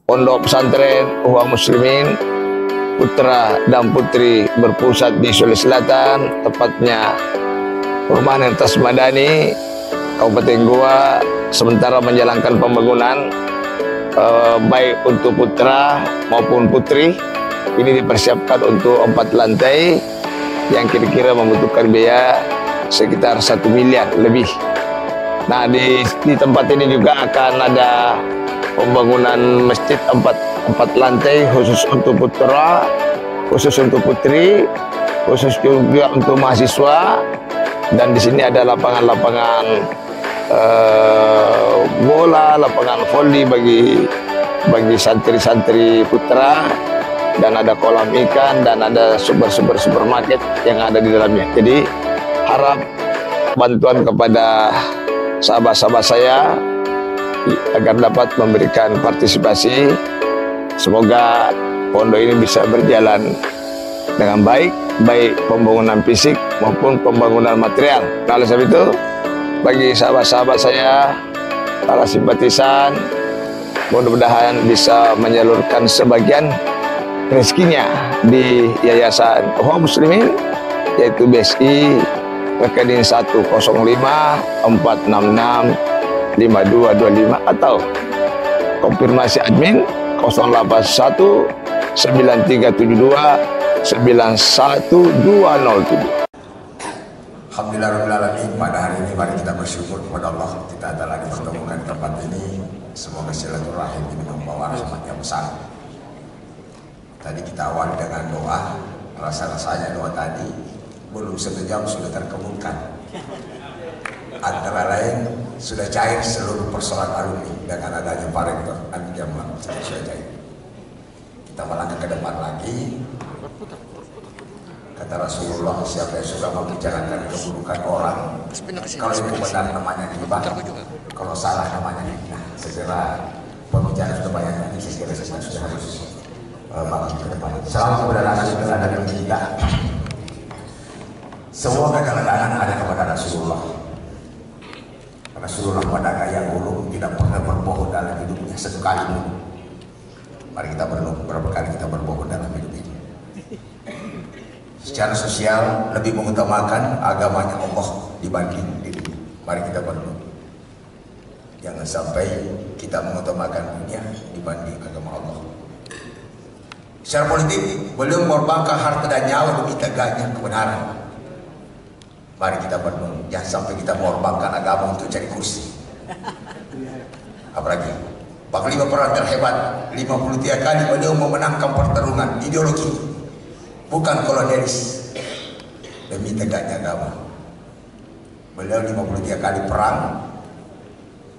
Pondok Pesantren Ikhwan Muslimin putra dan putri berpusat di Sulawesi Selatan, tepatnya Perumahan Entes Madani, Kabupaten Goa, sementara menjalankan pembangunan baik untuk putra maupun putri. Ini dipersiapkan untuk 4 lantai yang kira-kira membutuhkan biaya sekitar 1 miliar lebih. Nah, di tempat ini juga akan ada pembangunan masjid 4 lantai khusus untuk putra, khusus untuk putri, khusus juga untuk mahasiswa. Dan di sini ada lapangan-lapangan bola, lapangan voli bagi santri-santri putra, dan ada kolam ikan, dan ada supermarket yang ada di dalamnya. Jadi harap bantuan kepada sahabat-sahabat saya agar dapat memberikan partisipasi. Semoga pondok ini bisa berjalan dengan baik pembangunan fisik maupun pembangunan material. Nah, oleh sebab itu, bagi sahabat-sahabat saya, para simpatisan, mudah-mudahan bisa menyalurkan sebagian rezekinya di Yayasan Ikhwan Muslimin, yaitu BSI rekening 105-466-5225 atau konfirmasi admin 081-9372-91207. Alhamdulillahirrahmanirrahim. Pada hari ini mari kita bersyukur kepada Allah, kita telah dipertemukan di tempat ini. Semoga silaturahim ini membawa rahmat yang besar. Tadi kita awali dengan doa. Rasa-rasanya doa tadi belum 1 jam sudah terkabulkan. Antara lain sudah cair seluruh persoalan alumni dengan adanya Pak Rektor Andi Jamal, sudah cair. Kita melangkah ke depan lagi. Kata Rasulullah, siapa yang suka membicarakan keburukan orang, kalau itu benar namanya ghibah, kalau salah namanya fitnah. Segera pembicaraan sudah banyak ini, segera sudah harus bangkit ke depan. Salam kepada Rasulullah dan kita. Semua kegagalan ada kepada Rasulullah. Rasulullah pada yang ulum tidak pernah berbohong dalam hidupnya sekali pun. Mari kita berapa kali kita berbohong dalam hidup ini. Secara sosial lebih mengutamakan agamanya Allah dibanding diri. Mari kita berdoa. Jangan sampai kita mengutamakan dunia dibanding agama Allah. Secara politik, beliau mengorbankan harta dan nyawa demi tegaknya kebenaran. Mari kita berdoa, jangan sampai kita mengorbankan agama untuk cari kursi. Apalagi Panglima Perang terhebat, 53 kali beliau memenangkan pertarungan ideologi, bukan kolonialis, demi tegaknya agama. Beliau 53 kali perang,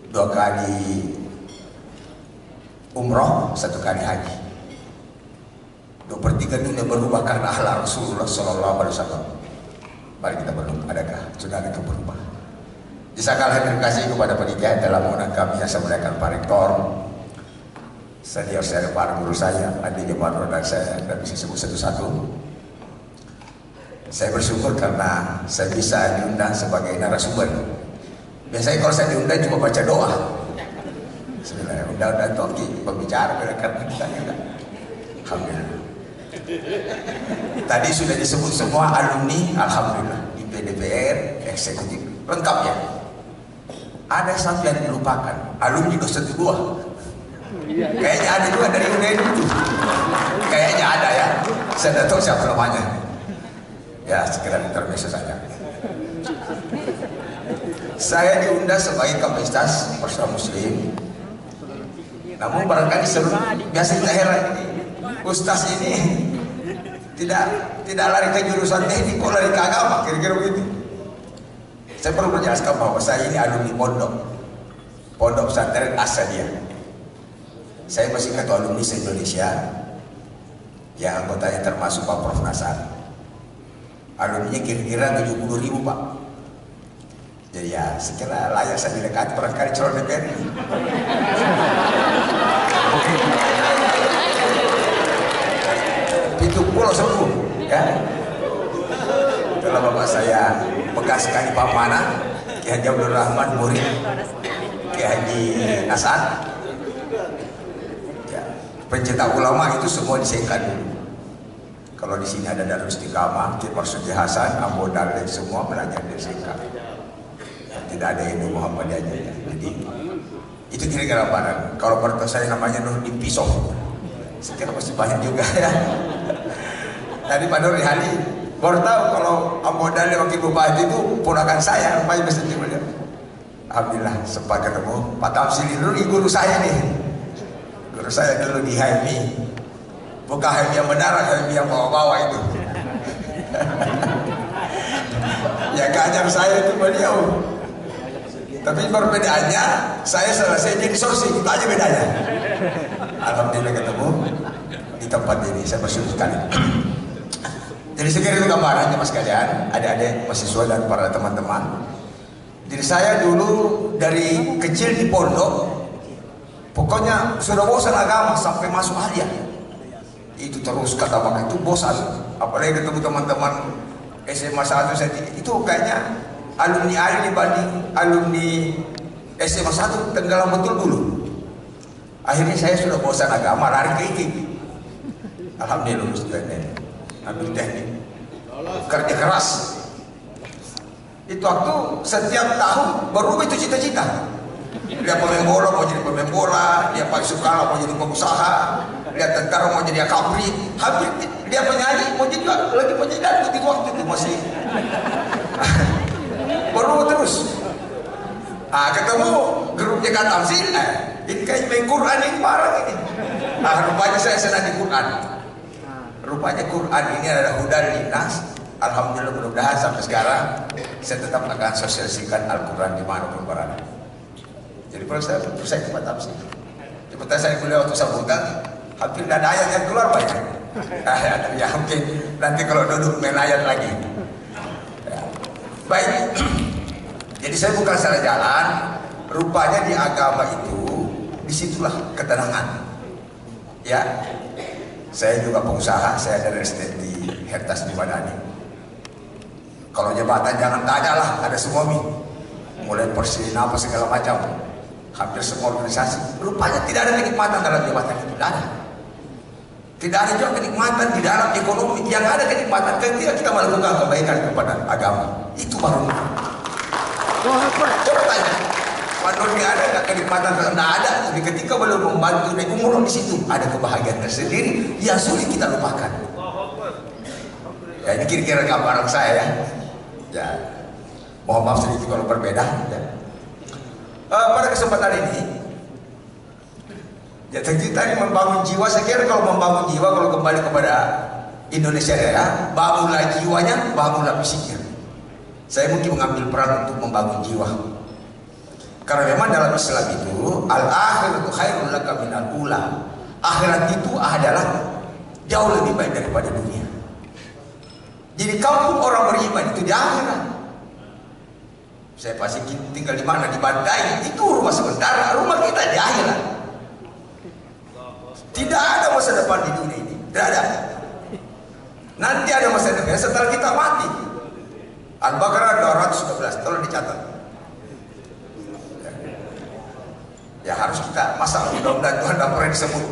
2 kali umroh, 1 kali haji. 2/3 dunia berubah karena akhlak Rasulullah SAW. Mari kita berdoa, adakah sudah ada berubah? Jazakallahu khairan, terima kasih kepada panitia yang telah mengundang kami. Yang saya muliakan Pak Rektor, senior saya, para guru saya, Andi Jamal, dan saya tidak bisa sebut satu-satu. Saya bersyukur karena saya bisa diundang sebagai narasumber. Biasanya kalau saya diundang cuma baca doa. Sebenarnya undang-undang toki pembicara karena kita juga. Alhamdulillah. Tadi sudah disebut semua alumni, alhamdulillah, di PDPR, eksekutif, lengkap ya. Ada satu yang dilupakan, alumni 212. Kayaknya ada juga dari UNED itu. Kayaknya ada ya. Saya tidak tahu siapa namanya. Ya, sekedar intermezzo saja. Saya diundang sebagai kapasitas Persatuan Muslim. Namun barangkali biasa kita heran, Ustaz ini tidak lari ke jurusan teknik, kok lari ke agama, kira-kira begitu. Saya perlu menjelaskan bahwa saya ini alumni Pondok Pesantren As-Sadia. Saya masih ketua alumni se-Indonesia, yang anggotanya termasuk Pak Prof Nasar. Alumninya kira-kira 70.000 Pak. Jadi ya sekira layak saya didekati barangkali calon DPR. Itu pulau sembuh ya. Itulah bapak saya bekas Kani Pamana, Ki Haji Abdul Rahman murid Ki Haji Nasar. Ya, pencetak ulama itu semua disingkat dulu. Kalau di sini ada Darul Istiqamah, Kiai Marsudi Hasan, Abu Darda, semua belajar dari singkat. Tidak ada Hindu Muhammadiyahnya. Jadi itu kira-kira barang. Kalau partai saya namanya Nurdin Pisoh, saya kira pasti banyak juga ya. Tadi Pak Nur Rihani baru tahu kalau Abu Darda wakil bupati itu ponakan saya, rupanya bisa beliau. Alhamdulillah sempat ketemu Pak Tamsil dulu, guru saya nih. Guru saya dulu di HMI. Bukan HMI yang mendarat, HMI yang bawa-bawa itu. Ya ngajar saya itu beliau. Tapi perbedaannya, saya selesai jadi sourcing, itu aja bedanya. Alhamdulillah ketemu di tempat ini, saya bersyukur sekali. Jadi sekiranya itu gambarannya mas kalian, adik-adik mahasiswa dan para teman-teman. Jadi saya dulu dari kecil di pondok, pokoknya sudah bosan agama sampai masuk aliyah. Itu terus kata Pak itu bosan. Apalagi ketemu teman-teman SMA 1 saya itu kayaknya alumni Ali dibanding alumni SMA 1 tenggelam betul dulu. Akhirnya saya sudah bosan agama, lari ke IKIP. Alhamdulillah lulus juga ini. Ambil teknik. Kerja keras. Itu waktu setiap tahun berubah itu cita-cita. Dia pemain bola mau jadi pemain bola, dia Pak Sukala mau jadi pengusaha, dia tentara mau jadi akabri, hampir dia penyanyi mau jadi lagi penyanyi dan di waktu itu masih berubah terus. Ketemu grupnya kata Tamsil, ini kayak main Quran ini parah ini. Rupanya saya senang di Quran. Rupanya Quran ini adalah hudal linnas. Alhamdulillah mudah-mudahan sampai sekarang saya tetap akan sosialisasikan Al-Quran dimanapun berada. Jadi kalau saya kepada Tamsil, seperti saya kuliah waktu sambutan, hampir tidak ada ayat yang keluar banyak. Ya mungkin nanti kalau duduk main ayat lagi. Ya. Baik, jadi saya bukan salah jalan. Rupanya di agama itu disitulah ketenangan. Ya, saya juga pengusaha, saya ada residen di Hertas di Madani. Kalau jabatan jangan tanya lah, ada semua mulai persin apa segala macam, hampir semua organisasi. Rupanya tidak ada kenikmatan dalam jabatan itu, tidak ada. Tidak ada juga kenikmatan di dalam ekonomi. Yang ada kenikmatan ketika kita melakukan kebaikan kepada agama. Itu baru. Coba tanya, Pandornya ada nggak kenikmatan? Tidak ada. Tapi ketika beliau membantu naik umroh di situ ada kebahagiaan tersendiri yang sulit kita lupakan. Ya ini kira-kira gambaran saya ya. Ya, mohon maaf sedikit kalau berbeda. Ya. Pada kesempatan ini, ya kita ini membangun jiwa. Saya kira kalau membangun jiwa, kalau kembali kepada Indonesia ya, bangunlah jiwanya, bangunlah fisiknya. Saya mungkin mengambil peran untuk membangun jiwa. Karena memang dalam Islam itu al-akhiratu khairul laka minal ula. Akhirat itu adalah jauh lebih baik daripada dunia. Jadi kampung orang beriman itu di akhirat. Saya pasti tinggal di mana? Di Bandai. Itu rumah sementara. Rumah kita di akhirat. Tidak ada masa depan di dunia ini. Tidak ada. Nanti ada masa depan setelah kita mati. Al-Baqarah 211. Tolong dicatat. Ya harus kita masa undang-undang Tuhan tidak pernah disebut.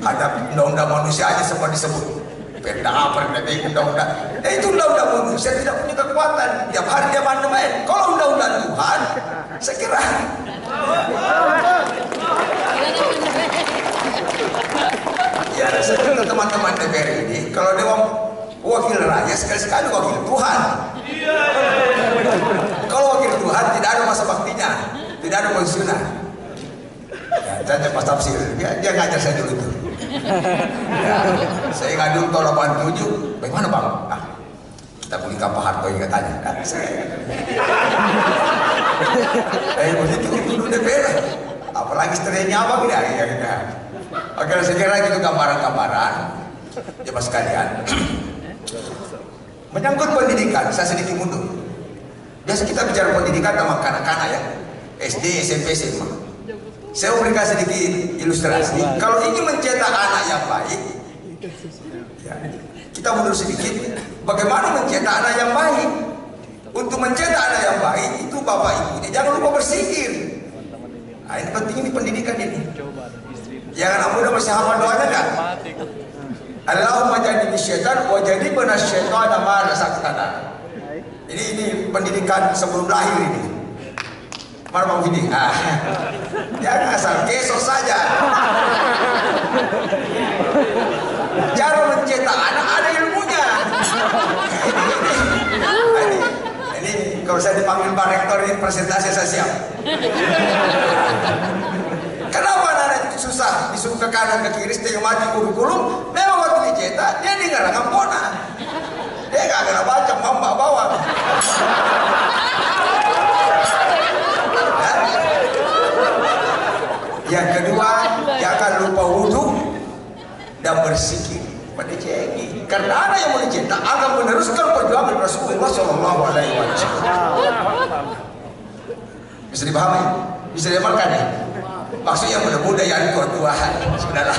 Ada undang-undang manusia aja semua disebut. Perda apa, undang-undang. Itu undang-undang manusia tidak punya kekuatan. Tiap hari dia main-main. Kalau undang-undang Tuhan, saya kira. Ya, saya kira teman-teman DPR ini, kalau dia wakil rakyat, sekali-sekali wakil Tuhan. Kalau wakil Tuhan tidak ada masa baktinya, tidak ada pensiunan. Ya, tanya Pak Tafsir, dia ngajar saya dulu itu. Ya, saya ngadu tahun 87, bagaimana bang? Kita beli kapal Harto yang katanya. Begitu dulu DPR. Apalagi setelahnya apa tidak? Ya. Oke, saya kira itu gambaran-gambaran. Jemaah sekalian. Menyangkut pendidikan, saya sedikit mundur. Biasa kita bicara pendidikan sama kanak-kanak ya, SD, SMP, SMA. Saya memberikan sedikit ilustrasi. Kalau ingin mencetak anak yang baik, ya, kita mundur sedikit. Bagaimana mencetak anak yang baik? Untuk mencetak anak yang baik itu bapak ibunya jangan lupa bersikir. Nah, ini penting, ini pendidikan ini. Yang anak muda masih hafal doanya enggak? Allahumma jannibni syaitan wa jannibna syaitana ma razaqtana. Ini pendidikan sebelum lahir ini. Mana Bang Fidi? Jangan asal gesok saja. Cara mencetak anak ada ilmunya. Ini kalau saya dipanggil Pak Rektor ini presentasi saya siap. Kenapa anak itu susah disuruh ke kanan ke kiri setengah mati kurikulum? Memang waktu dicetak dia dengar ngampona. Dia gak kena baca mamba bawah. Yang kedua, jangan lupa wudhu dan berzikir pada cengi. Karena anak yang mau dicetak akan meneruskan perjuangan Rasulullah Shallallahu Alaihi Wasallam. Bisa dipahami? Bisa diamalkan ya? Maksudnya muda-muda yang tua-tua, sudahlah.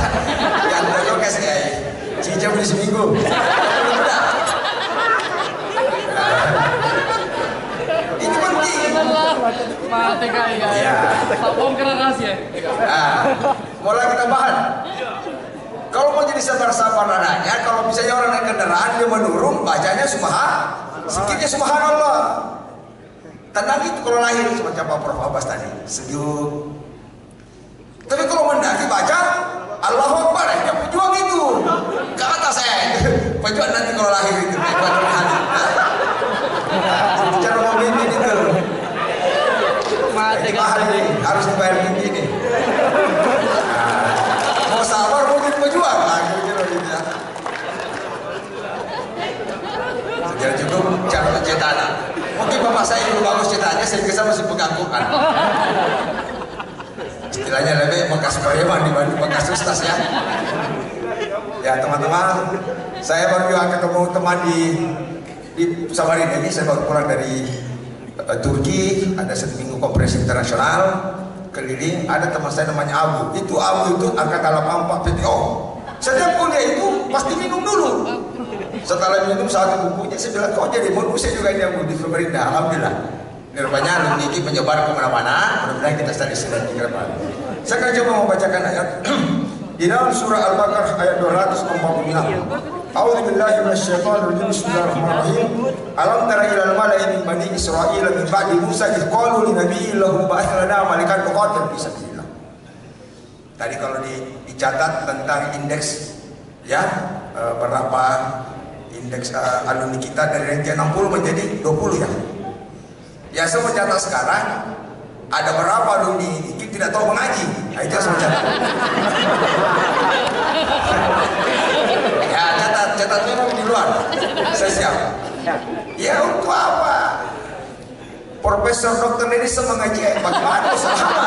Yang tua kasih cincin beli seminggu. Muda. Ini penting. Mati kayak ya. Bongkar rahasia. Mulai kita bahas. Kalau mau jadi sabar-sabar anaknya, kalau misalnya orang naik kendaraan dia menurun, bacanya sikitnya subhanallah. Tenang itu kalau lahir semacam Pak Prof Abbas tadi, sejuk. Tapi kalau mendaki baca Allahu Akbar, dia pejuang itu. Ke atas pejuang nanti kalau lahir itu. Cara memimpin itu. Mati mahal ini, harus dibayar begini. Mau sabar mau jadi pejuang lagi gitu ya. Sejarah cukup cara mencetak anak. Mungkin bapak saya dulu bagus cetaknya, saya kisah masih pegang Quran. Istilahnya lebih bekas preman dibanding bekas ustaz ya. Ya teman-teman, saya baru juga ketemu teman di Samarinda ini. Saya baru pulang dari Turki, ada 1 minggu konferensi internasional keliling. Ada teman saya namanya Abu. Itu Abu itu angkatan 84 PTO. Setiap kuliah itu pasti minum dulu. Setelah minum satu bukunya, saya bilang kok jadi manusia juga ini Abu di Samarinda. Alhamdulillah. Ini rupanya alumni ini menyebar kemana-mana. Mudah-mudahan kita study sinergi ke depan. Saya akan coba membacakan ayat di dalam surah Al-Baqarah ayat 246. A'udzu billahi minasyaitonir rajim. Bismillahirrahmanirrahim. Alam tara ilal mala'i min bani Israil min ba'di Musa idh qalu li nabiyyin lahu ba'ath lana malikan nuqatil fi sabilillah. Tadi kalau dicatat tentang indeks ya berapa indeks alumni kita dari ranking 60 menjadi 20 ya. Ya saya mau catat sekarang ada berapa alumni ini tidak tahu mengaji. Nah, itu saya catat. Ya catatnya di luar. Saya siap. Ya untuk apa? Profesor Dokter Denisa mengaji bagaimana sama?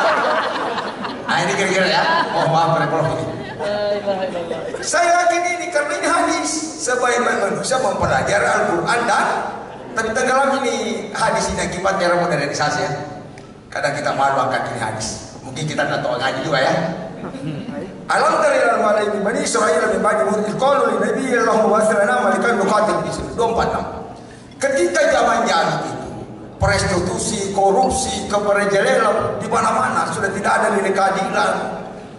Nah ini kira-kira ya. Oh maaf Prof ini. Saya yakin ini karena ini hadis. Sebaik-baik manusia mempelajari Al-Quran dan tapi tenggelam ini hadis ini akibat era modernisasi ya. Kadang kita malu akan ini hadis. Mungkin kita nggak tahu ngaji juga ya. Alam tara ilal mala'i min bani Israil min ba'di Musa qalu li nabiyyin lahu ba'ath lana malikan nuqatil fi sabilillah. Ketika zaman jahiliyah itu prostitusi, korupsi, kemerajalela di mana-mana, sudah tidak ada nilai keadilan,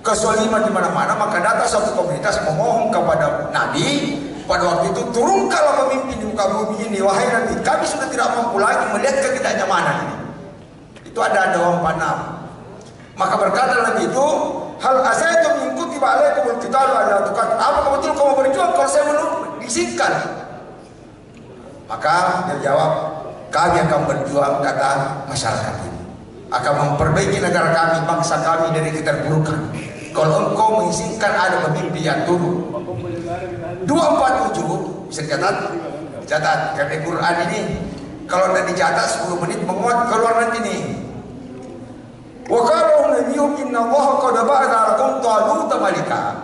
kezaliman di mana-mana, maka datang satu komunitas memohon kepada Nabi. Pada waktu itu turunkanlah pemimpin di muka bumi ini, wahai Nabi, kami sudah tidak mampu lagi melihat ketidaknyamanan ini. Itu ada orang panam. Maka berkata Nabi itu, hal asaitum in kutiba alaikumul qitalu alla tuqatil. Apa betul kamu berjuang kalau saya diizinkan? Maka dia jawab, kami akan berjuang, kata masyarakat ini, akan memperbaiki negara kami, bangsa kami dari keterpurukan. Kalau engkau mengizinkan ada pemimpin yang turun. 247 bisa dicatat karena Quran ini kalau tidak dicatat 10 menit menguat keluar nanti nih. Wa qalu nabiyyun inna Allaha qad ba'atha lakum Talut malika.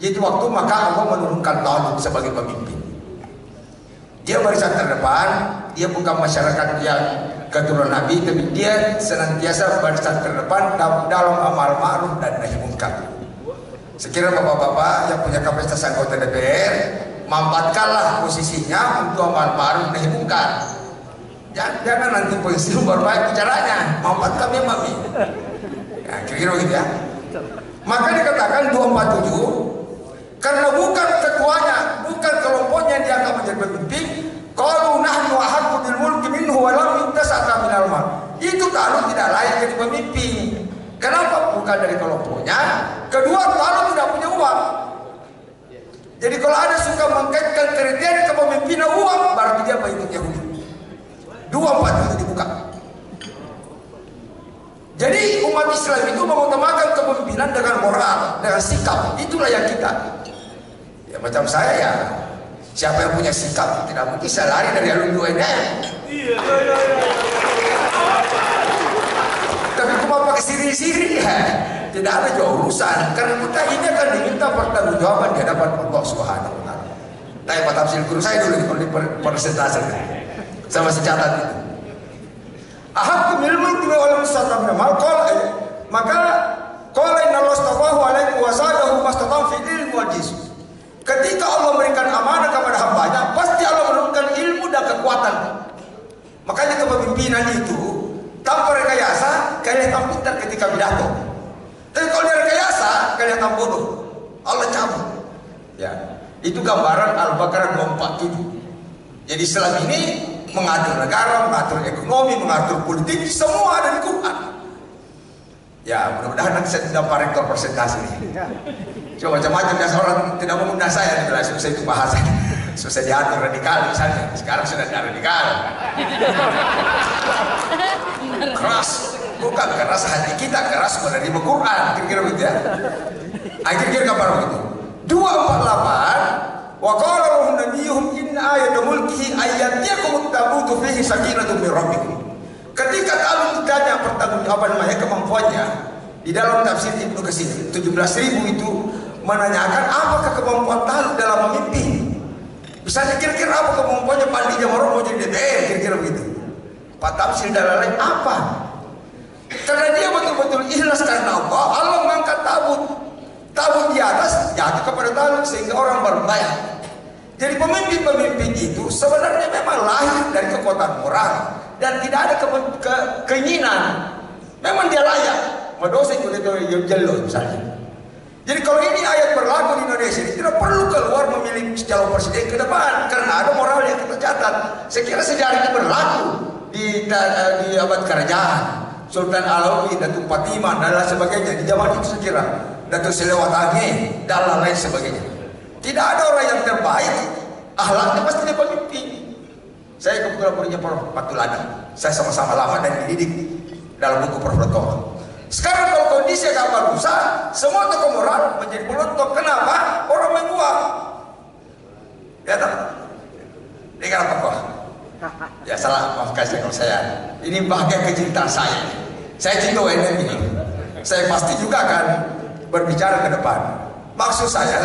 Jadi waktu maka Allah menurunkan Talut sebagai pemimpin. Dia barisan terdepan, dia bukan masyarakat yang keturunan Nabi, tapi dia senantiasa barisan terdepan dalam amal ma'ruf dan nahi munkar. Sekiranya bapak-bapak yang punya kapasitas anggota DPR, mampatkanlah posisinya untuk amal ma'ruf nahi munkar. Jangan nanti polisi baru baik bicaranya, mampatkan memang. Ya, kira-kira gitu ya. Maka dikatakan 247 karena bukan ketuanya, bukan kelompoknya yang dianggap menjadi pemimpin. Qalu nahnu ahaqqu bil mulki minhu wa lam yuntasaka minal mal. Itu Talut tidak layak jadi pemimpin. Kenapa? Bukan dari kelompoknya. Kedua, Talut tidak punya uang. Jadi kalau ada suka mengkaitkan kriteria kepemimpinan uang, berarti dia pengikut Yahudi. 247 dibuka. Jadi umat Islam itu mengutamakan kepemimpinan dengan moral, dengan sikap. Itulah yang kita. Ya macam saya ya. Siapa yang punya sikap tidak mungkin bisa lari dari alun dua ini. Tapi cuma pakai siri-siri ya. Tidak ada jauh urusan. Karena kita ini akan diminta pertanggungjawaban di hadapan Allah Subhanahu wa taala. Tanya Pak Tafsir guru saya dulu di persentase. Saya masih catat itu. Ahad milmul tiba oleh mustatam mal maka qala inna Allah astafahu alaihi wa zadahu mastatam fi ilmi wal jism. Ketika Allah memberikan amanah kepada hambanya, pasti Allah menurunkan ilmu dan kekuatan. Makanya kepemimpinan itu tanpa rekayasa kelihatan pintar ketika pidato. Tapi kalau dia rekayasa kelihatan bodoh. Allah cabut. Ya, itu gambaran Al-Baqarah 247. Jadi Islam ini mengatur negara, mengatur ekonomi, mengatur politik, semua ada di Quran. Ya, mudah-mudahan nanti saya tidak rektor persentase ini. Coba macam-macam biasa orang tidak mengundang saya, dibilang susah itu bahasa, susah diatur radikal misalnya. Sekarang sudah tidak radikal. Keras, bukan keras hati kita, keras menerima Quran, kira-kira begitu ya. Kira-kira kabar begitu. 248 wa qala lahum nabiyuhum inna ayata mulkihi ayyatiyakum tabutu fihi sakinatun min rabbikum. Ketika Talut ditanya pertanggungjawaban mereka kemampuannya di dalam tafsir Ibnu Katsir 17.000 itu menanyakan apakah kemampuan Talut dalam memimpin. Misalnya kira-kira apa kemampuannya Pandi Jamarot mau jadi DPR, kira-kira begitu. Pak Tafsir dan lain apa? Karena dia betul-betul ikhlas karena Allah, Allah mengangkat tabut di atas jatuh kepada Talut sehingga orang berbayar. Jadi pemimpin-pemimpin itu sebenarnya memang lahir dari kekuatan moral dan tidak ada keinginan. Memang dia layak. Mendosa itu jelo misalnya. Jadi kalau ini ayat berlaku di Indonesia, ini tidak perlu keluar memilih calon presiden ke depan karena ada moral yang kita catat. Saya kira sejarah ini berlaku di abad kerajaan Sultan Alawi, Datuk Fatimah dan lain sebagainya di zaman itu saya kira Datuk Selewatange dan lain sebagainya. Tidak ada orang yang terbaik, akhlaknya pasti dia pemimpin. Saya kebetulan punya Prof. Patuladi. Saya sama-sama lama dan dididik dalam buku Prof. Dr. Sekarang kalau kondisi agak rusak, semua tokoh moral menjadi pelontok. Kenapa? Orang menguap. Ya tak? Ini kan apa kok? Ya salah, maafkan saya kalau saya. Ini bahagian kecintaan saya. Saya cinta WNM ini. Saya pasti juga akan berbicara ke depan. Maksud saya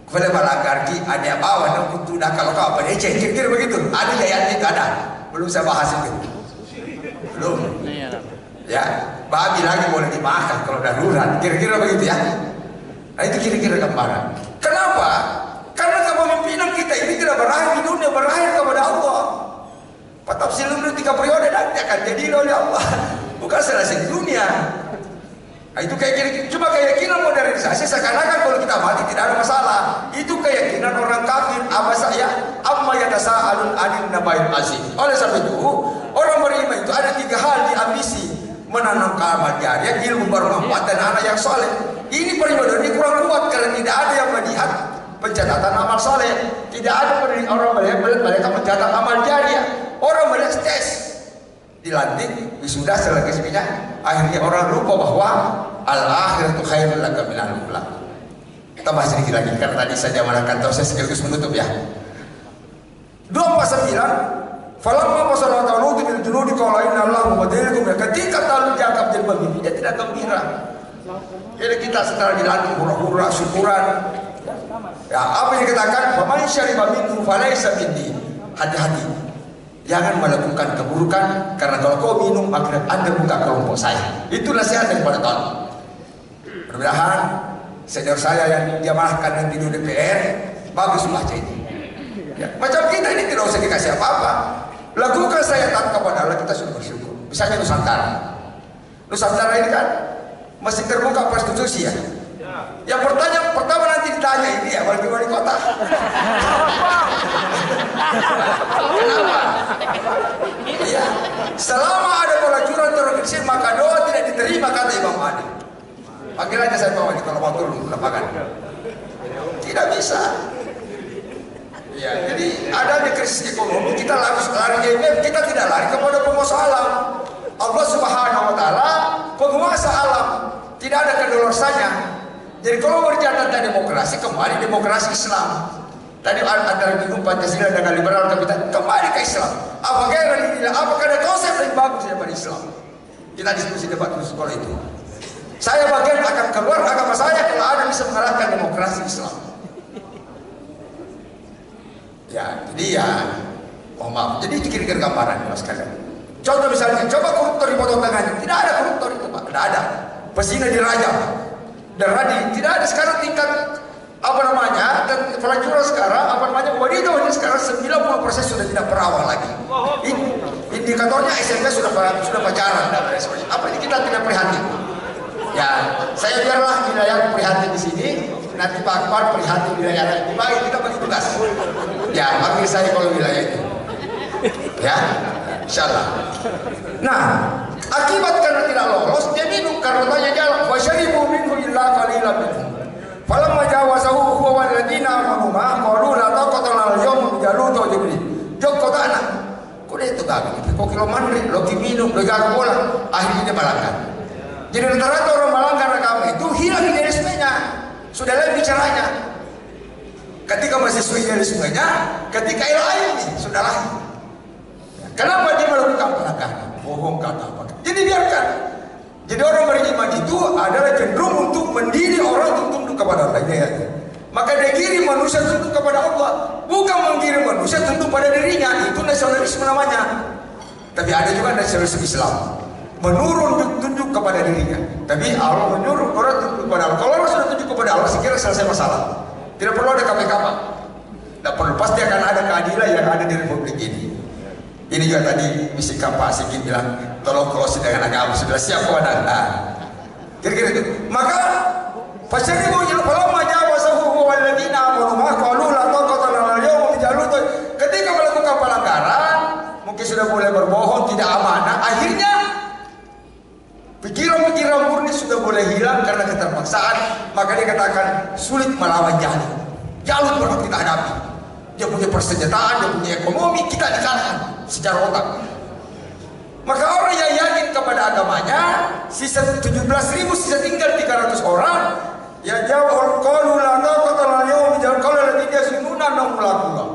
kepada Balagarki ada bawa untuk dah kalau kau apa DC kira-kira begitu. Ada ayat itu ada. Belum saya bahas itu. Belum. Ya, babi lagi boleh dimakan kalau darurat. Kira-kira begitu ya. Nah itu kira-kira gambaran. Kenapa? Karena kepemimpinan kita ini tidak berakhir di dunia, berakhir kepada Allah. Pak Tafsir 3 periode nanti akan jadi oleh Allah. Bukan selesai di dunia. Nah, itu kayak cuma keyakinan modernisasi seakan-akan kalau kita mati tidak ada masalah. Itu keyakinan orang kafir. Apa saya? Amma yatasaalun 'anil naba'il azim. Oleh sebab itu, orang beriman itu ada 3 hal diambisi. Menanam amal jariah, ilmu bermanfaat dan anak yang soleh. Ini periode ini kurang kuat karena tidak ada yang melihat pencatatan amal soleh. Tidak ada orang melihat mereka mencatat amal jariah. Orang melihat tes dilantik wisuda selesainya. Akhirnya orang lupa bahwa al-akhiratu khairul laka minal ula. Kita bahas sedikit lagi karena tadi saya jamalkan tahu saya sekaligus menutup ya. 249 falamma fasala Talut bil junudi qala inna Allaha mubaddilukum. Ketika Talut dianggap jadi pemimpin dia tidak gembira. Jadi kita setelah dilantik hura-hura syukuran. Ya, apa yang dikatakan faman syariba minhu falaysa minni. Hati-hati. Jangan melakukan keburukan karena kalau kau minum akhirnya Anda buka kelompok saya. Itu nasihat daripada Talut. Mudah-mudahan senior saya yang diamanahkan dan di DPR bagus baca ini. Ya, macam kita ini tidak usah dikasih apa-apa. Lakukan saya taat kepada Allah, kita sudah bersyukur. Misalnya Nusantara. Nusantara ini kan masih terbuka prostitusi ya. Yang pertama nanti ditanya ini ya wali kota. Kenapa? Iya. Selama ada pelacuran terorganisir maka doa tidak diterima kata Imam Mahdi. Panggil aja saya bawa ini kalau mau turun lapangan. Tidak bisa. Ya, jadi ada di krisis ekonomi kita harus lari IMF, kita tidak lari kepada penguasa alam. Allah Subhanahu Wa Taala penguasa alam, tidak ada kedolasannya. Jadi kalau berbicara tentang demokrasi, kembali demokrasi Islam. Tadi antara bingung Pancasila dengan liberal kapital, kembali ke Islam. Apakah ada konsep yang bagus daripada Islam? Kita diskusi debat di sekolah itu. Saya bagian akan keluar agama saya kalau ada bisa mengalahkan demokrasi Islam. Ya, jadi ya, mohon maaf. Jadi kira-kira gambaran mas sekalian. Contoh misalnya, coba koruptor dipotong tangannya. Tidak ada koruptor itu pak, tidak ada. Pesina dirajam. Tidak ada sekarang tingkat apa namanya dan pelacuran sekarang apa namanya wanita sekarang 90% sudah tidak perawan lagi. Indikatornya SMP sudah pacaran dan lain sebagainya. Apa ini kita tidak prihatin? Ya, saya biarlah wilayah prihatin di sini. Nanti Pak Akbar prihatin wilayah lain. Dibagi kita bagi tugas. Ya, panggil saya kalau wilayah itu. Ya, insyaallah. Nah, akibat karena tidak lolos dia minum karena tanya jalan. Wa syaribu minhu illa qalilan minhum. Falamma jawazahu huwa wal ladina amanu ma qalu la taqata lana al-yawma bi Jalut wa Jibril. Joko tanah. Kok itu gagal? Kok kilo mandri, lo minum, lo gagal bola. Akhirnya dia malangkan. Jadi rata-rata orang melanggar agama itu hilang idealismenya. Sudah lain bicaranya. Ketika masih idealismenya, ketika ilmu sudah lahir. Kenapa dia melakukan pelanggaran? Bohong kata apa? Jadi biarkan. Jadi orang beriman itu adalah cenderung untuk mendidik orang untuk tunduk kepada Allah. Maka dia giring manusia tunduk kepada Allah, bukan menggiring manusia tunduk pada dirinya. Itu nasionalisme namanya. Tapi ada juga nasionalisme Islam, menurun tunduk kepada dirinya. Tapi Allah menyuruh orang tunduk kepada Allah. Kalau orang sudah tunduk kepada Allah, sekiranya selesai masalah. Tidak perlu ada KPK Pak. Tidak perlu, pasti akan ada keadilan yang ada di Republik ini. Ini juga tadi bisikan Pak Sigit bilang, tolong kolosi dengan agama sudah siap wadah. Nah, kira-kira itu. Maka fasyaribu falamma jawazahu wal ladina amanu ma qalu la taqata lana al-yawma bi Jalut. Ketika melakukan pelanggaran, mungkin sudah mulai berbohong, tidak amanah, akhirnya pikiran-pikiran murni sudah mulai hilang karena keterpaksaan. Maka dia katakan sulit melawan Jalut. Jalut perlu kita hadapi. Dia punya persenjataan, dia punya ekonomi, kita dikalahkan secara otak. Maka orang yang yakin kepada agamanya, sisa 17.000, sisa tinggal 300 orang. Ya jawab qalu la taqata lana al-yawma bi Jalut qala alladziina yasununa annahum mulaqullah.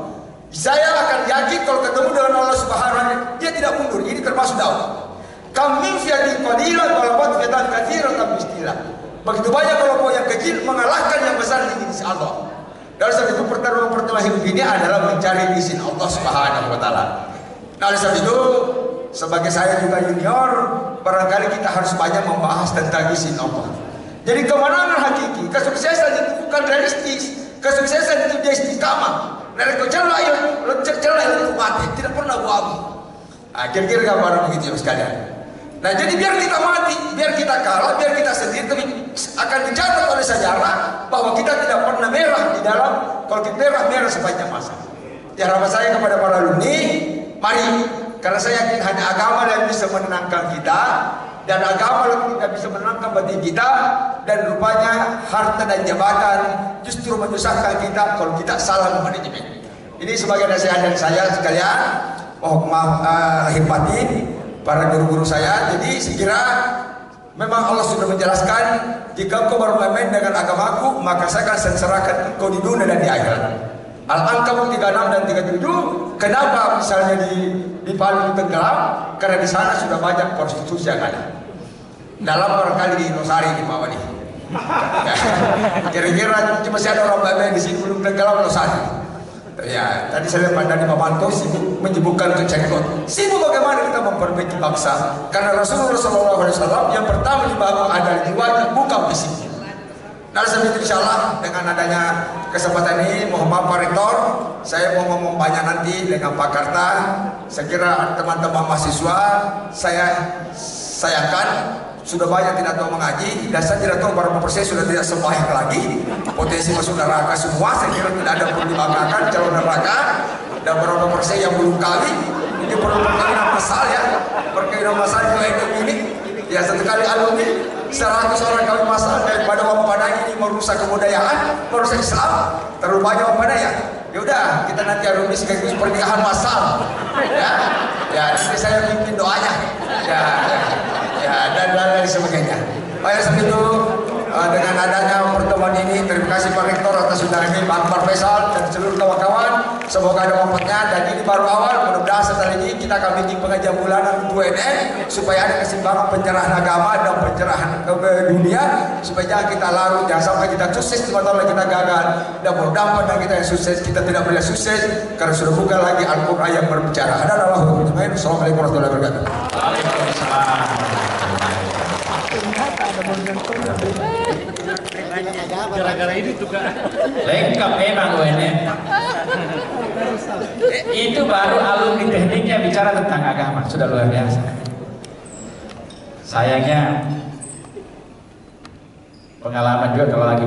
Saya akan yakin kalau ketemu dengan Allah Subhanahu wa taala, dia tidak mundur. Ini termasuk dakwah. Kam min fi'atin qalilah ghalabat fi'atan katsiratan biistilah. Begitu banyak kelompok yang kecil mengalahkan yang besar di sisi Allah. Dari sebab itu pertarungan hidup ini adalah mencari izin Allah Subhanahu wa taala. Dari sebab itu sebagai saya juga junior, barangkali kita harus banyak membahas tentang izin Allah. Jadi kemenangan hakiki, kesuksesan itu bukan realistis, kesuksesan itu dia istiqamah. Dari celah itu mati, tidak pernah abu-abu. Nah, kira-kira gambaran begitu ya sekalian. Nah, jadi biar kita mati, biar kita kalah, biar kita sendiri, tapi akan dicatat oleh sejarah bahwa kita tidak pernah merah di dalam, kalau kita merah sepanjang masa. Ya, harapan saya kepada para alumni, mari, karena saya yakin hanya agama yang bisa menenangkan kita, dan agama yang tidak bisa menenangkan batin kita, dan rupanya harta dan jabatan justru menyusahkan kita kalau kita salah memanajemen. Ini sebagai nasihat dari saya sekalian, mohon maaf lahir batin para guru-guru saya. Jadi sekira memang Allah sudah menjelaskan, jika engkau bermain dengan agamaku, maka saya akan serahkan engkau di dunia dan di akhirat. Al-Ankabut 36 dan 37. Kenapa misalnya di Palu tenggelam? Karena di sana sudah banyak prostitusi yang ada. Dalam barangkali di Losari di bawah ini. Kira-kira masih ada orang baik di sini belum tenggelam Losari. Ya, tadi saya lihat Pak Mamanto sibuk menyibukkan ke Cengkot. Sibuk bagaimana kita memperbaiki bangsa. Karena Rasulullah SAW yang pertama dibangun adalah jiwanya, bukan fisiknya. Nah, sebetulnya insyaallah dengan adanya kesempatan ini, mohon maaf Pak Rektor, saya mau ngomong banyak nanti dengan Pak Karta. Saya kira teman-teman mahasiswa saya sayangkan sudah banyak tidak tahu mengaji, dan saya tidak tahu berapa persen sudah tidak sembahyang lagi, potensi masuk neraka semua. Saya kira tidak ada perlu dibanggakan calon neraka. Dan berapa persen yang belum kali, ini perlu perkawinan masal ya, perkawinan masal juga hidup ini. Ya satu kali alumni 100 orang kawin masal, daripada Wampana ini merusak kebudayaan, merusak Islam, terlalu banyak Wampana ya. Ya udah, kita nanti alumni sekaligus pernikahan masal, ya nanti saya pimpin doanya, dan lain sebagainya. Oleh sebab itu, dengan adanya pertemuan ini, terima kasih Pak Rektor atas undangan ini, Pak Akbar Faisal dan seluruh kawan-kawan. Semoga ada manfaatnya, dan ini baru awal. Mudah-mudahan setelah ini kita akan bikin pengajian bulanan UNN supaya ada keseimbangan pencerahan agama dan pencerahan ke dunia, supaya jangan kita larut, jangan sampai kita sukses 5 tahun lagi kita gagal, dan mudah-mudahan pada kita yang sukses kita tidak boleh sukses karena sudah bukan lagi Al-Quran yang berbicara. Assalamualaikum warahmatullahi wabarakatuh. Gara-gara ini juga lengkap memang UNN. Itu baru alumni tekniknya bicara tentang agama, sudah luar biasa. Sayangnya pengalaman juga kalau lagi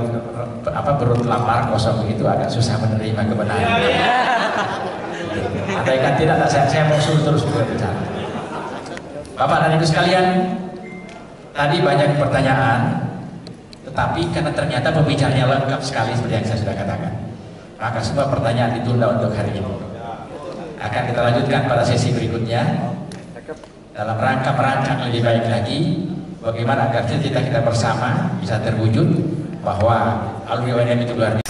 perut lapar kosong begitu agak susah menerima kebenaran. Ada yang tidak, saya mau suruh terus berbicara. Bapak dan Ibu sekalian, tadi banyak pertanyaan, tetapi karena ternyata pembicaranya lengkap sekali seperti yang saya sudah katakan, maka semua pertanyaan ditunda untuk hari ini. Akan kita lanjutkan pada sesi berikutnya dalam rangka merancang lebih baik lagi bagaimana agar cita-cita kita bersama bisa terwujud, bahwa alumni UNN itu luar biasa.